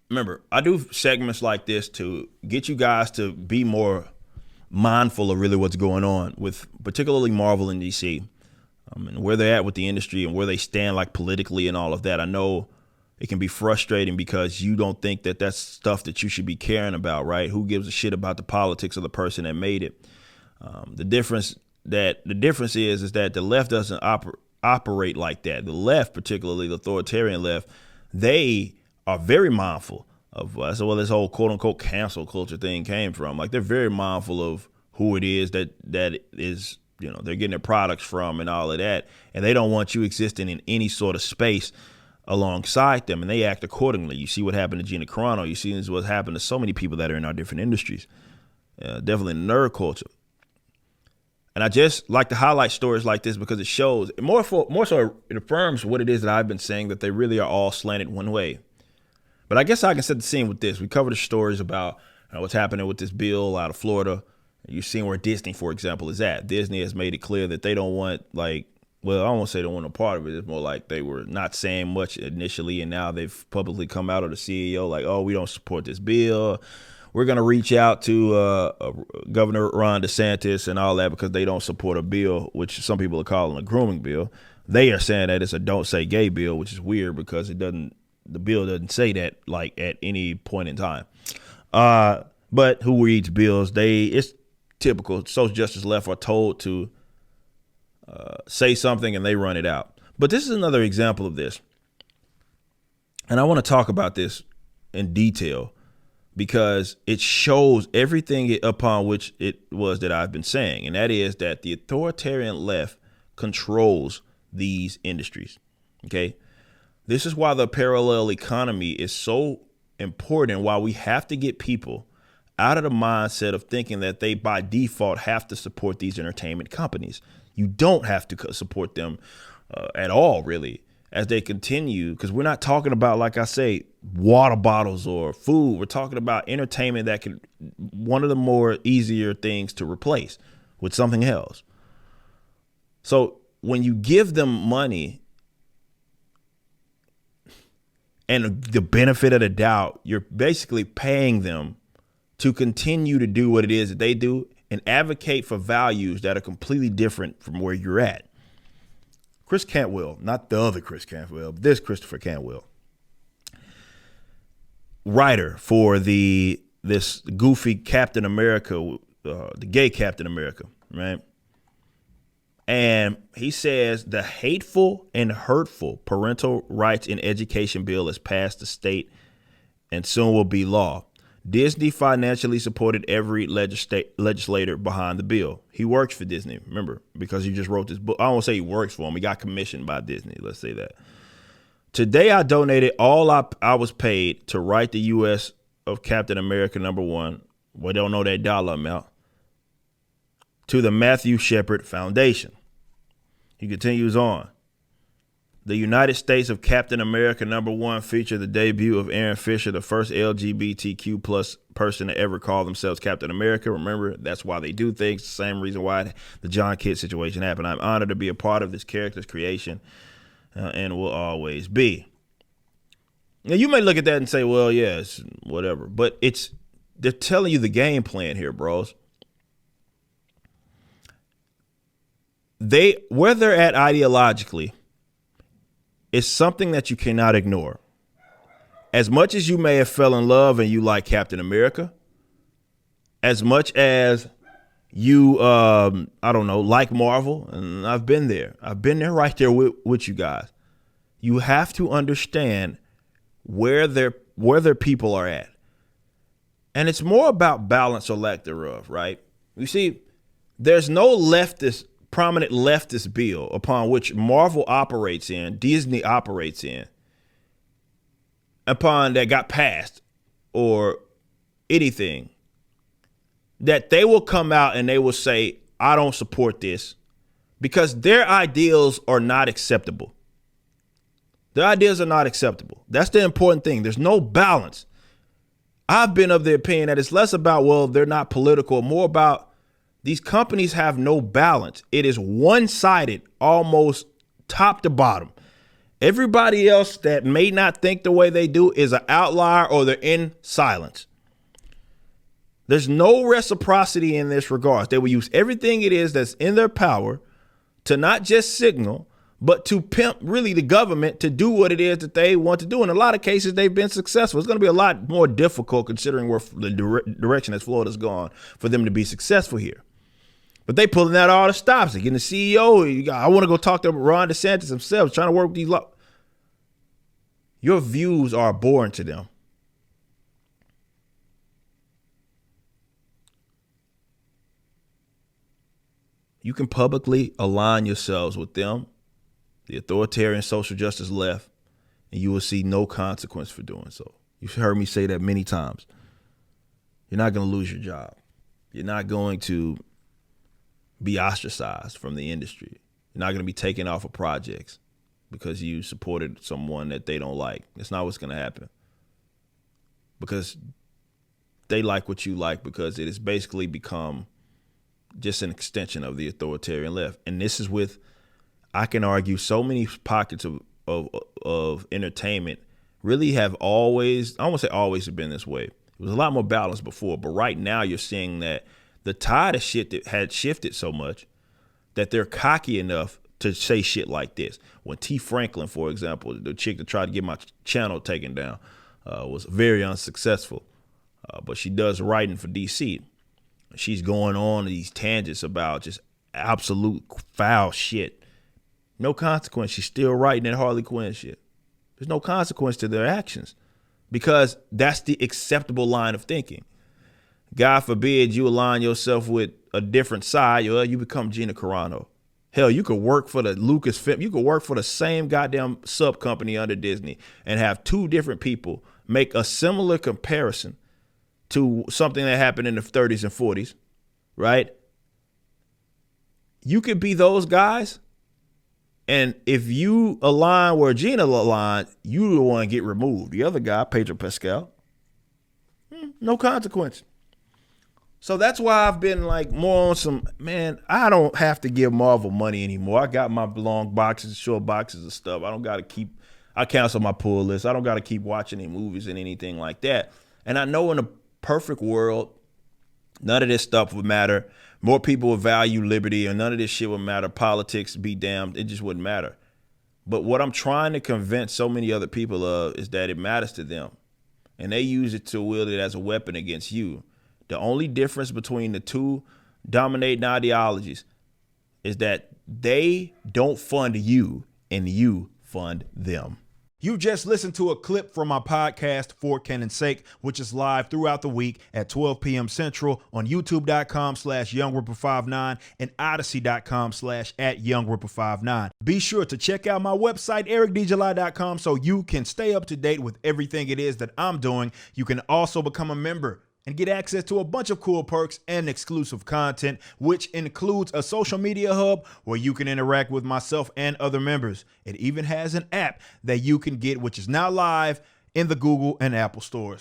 remember, I do segments like this to get you guys to be more mindful of really what's going on with particularly Marvel and DC, and where they're at with the industry and where they stand like politically and all of that. I know it can be frustrating because you don't think that that's stuff that you should be caring about, right? Who gives a shit about the politics of the person that made it? The difference is that the left doesn't operate like that. The left, particularly the authoritarian left, they are very mindful of us. So, well, this whole quote unquote cancel culture thing came from. Like, they're very mindful of who it is that is, they're getting their products from and all of that. And they don't want you existing in any sort of space alongside them, and they act accordingly. You see what happened to Gina Carano. You see what happened to so many people that are in our different industries, definitely in nerd culture. And I just like to highlight stories like this because it shows more so it affirms what it is that I've been saying, that they really are all slanted one way. But I guess I can set the scene with this. We covered the stories about what's happening with this bill out of Florida. You've seen where Disney, for example, is at. Disney has made it clear that they don't want, well, I don't want to say they don't want a part of it. It's more like they were not saying much initially, and now they've publicly come out of the CEO like, oh, we don't support this bill. We're going to reach out to Governor Ron DeSantis and all that because they don't support a bill, which some people are calling a grooming bill. They are saying that it's a don't say gay bill, which is weird because the bill doesn't say that like at any point in time. But who reads bills? It's typical. Social justice left are told to say something and they run it out. But this is another example of this. And I want to talk about this in detail because it shows everything upon which it was that I've been saying. And that is that the authoritarian left controls these industries. Okay. This is why the parallel economy is so important, why we have to get people out of the mindset of thinking that they by default have to support these entertainment companies. You don't have to support them at all, really, as they continue, because we're not talking about, like I say, water bottles or food. We're talking about entertainment that can, one of the more easier things to replace with something else. So when you give them money and the benefit of the doubt, you're basically paying them to continue to do what it is that they do and advocate for values that are completely different from where you're at. Chris Cantwell, not the other Chris Cantwell, but this Christopher Cantwell, writer for this goofy Captain America, the gay Captain America, right? And he says the hateful and hurtful parental rights in education bill has passed the state and soon will be law. Disney financially supported every legislator behind the bill. He works for Disney, remember, because he just wrote this book. I don't want to say he works for him. He got commissioned by Disney. Let's say that. Today, I donated all I was paid to write the U.S. of Captain America #1. We don't know that dollar amount. To the Matthew Shepard Foundation. He continues on. The United States of Captain America #1 featured the debut of Aaron Fisher, the first LGBTQ plus person to ever call themselves Captain America. Remember, that's why they do things. The same reason why the John Kidd situation happened. I'm honored to be a part of this character's creation and will always be. Now, you may look at that and say, well, yeah, it's whatever. But they're telling you the game plan here, bros. Where they're at ideologically, it's something that you cannot ignore. As much as you may have fell in love and you like Captain America, as much as you, like Marvel, and I've been there. I've been there right there with you guys. You have to understand where their people are at. And it's more about balance or lack thereof, right? You see, there's no prominent leftist bill upon which Marvel operates in, Disney operates in, upon that got passed or anything, that they will come out and they will say, I don't support this, because their ideals are not acceptable. Their ideas are not acceptable. That's the important thing. There's no balance. I've been of the opinion that it's less about, well, they're not political, more about these companies have no balance. It is one-sided, almost top to bottom. Everybody else that may not think the way they do is an outlier, or they're in silence. There's no reciprocity in this regard. They will use everything it is that's in their power to not just signal, but to pimp really the government to do what it is that they want to do. In a lot of cases, they've been successful. It's going to be a lot more difficult considering where the direction that Florida's gone for them to be successful here. But they pulling out all the stops. They're getting the CEO. I want to go talk to Ron DeSantis himself, trying to work with these laws. Your views are boring to them. You can publicly align yourselves with them, the authoritarian social justice left, and you will see no consequence for doing so. You've heard me say that many times. You're not going to lose your job. You're not going to be ostracized from the industry. You're not going to be taken off of projects because you supported someone that they don't like. That's not what's going to happen. Because they like what you like, because it has basically become just an extension of the authoritarian left. And this is with, I can argue, so many pockets of entertainment really have always, I won't say always have been this way. It was a lot more balanced before, but right now you're seeing that the tide of shit that had shifted so much that they're cocky enough to say shit like this. When T. Franklin, for example, the chick that tried to get my channel taken down, was very unsuccessful, but she does writing for DC. She's going on these tangents about just absolute foul shit. No consequence. She's still writing that Harley Quinn shit. There's no consequence to their actions because that's the acceptable line of thinking. God forbid you align yourself with a different side, you become Gina Carano. Hell, you could work for the Lucasfilm. You could work for the same goddamn sub company under Disney and have two different people make a similar comparison to something that happened in the 30s and 40s, right? You could be those guys, and if you align where Gina aligned, you the one get removed. The other guy, Pedro Pascal, no consequence. So that's why I've been like more on some, man, I don't have to give Marvel money anymore. I got my long boxes, short boxes of stuff. I don't got to keep, I cancel my pull list. I don't got to keep watching any movies and anything like that. And I know in a perfect world, none of this stuff would matter. More people would value liberty, and none of this shit would matter. Politics, be damned. It just wouldn't matter. But what I'm trying to convince so many other people of is that it matters to them. And they use it to wield it as a weapon against you. The only difference between the two dominating ideologies is that they don't fund you and you fund them. You just listened to a clip from my podcast, For Canon's Sake, which is live throughout the week at 12 p.m. Central on youtube.com/YoungRipper59 and odyssey.com/@YoungRipper59. Be sure to check out my website, ericdjuly.com, so you can stay up to date with everything it is that I'm doing. You can also become a member and get access to a bunch of cool perks and exclusive content, which includes a social media hub where you can interact with myself and other members. It even has an app that you can get, which is now live in the Google and Apple stores.